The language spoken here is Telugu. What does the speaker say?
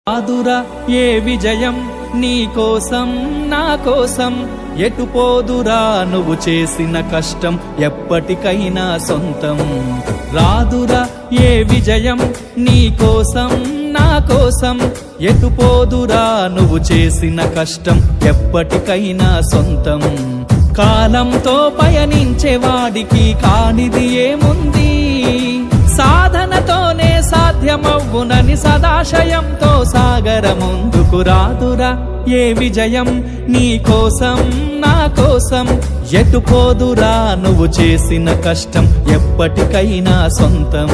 రాదురా ఏ విజయం నీ కోసం నా కోసం ఎటు పోదురా నువ్వు చేసిన కష్టం ఎప్పటికైనా సొంతం. రాదురా ఏ విజయం నీ కోసం నా కోసం ఎటు పోదురా నువ్వు చేసిన కష్టం ఎప్పటికైనా సొంతం. కాలంతో పయనించే వాడికి కానిది ఏముంది, సాధనతోనే సాధ్యమవ్వునని సదాశయంతో సాగర ముందుకు. రాదురా ఏ విజయం నీ కోసం నా కోసం ఎటు పోదురా నువ్వు చేసిన కష్టం ఎప్పటికైనా సొంతం.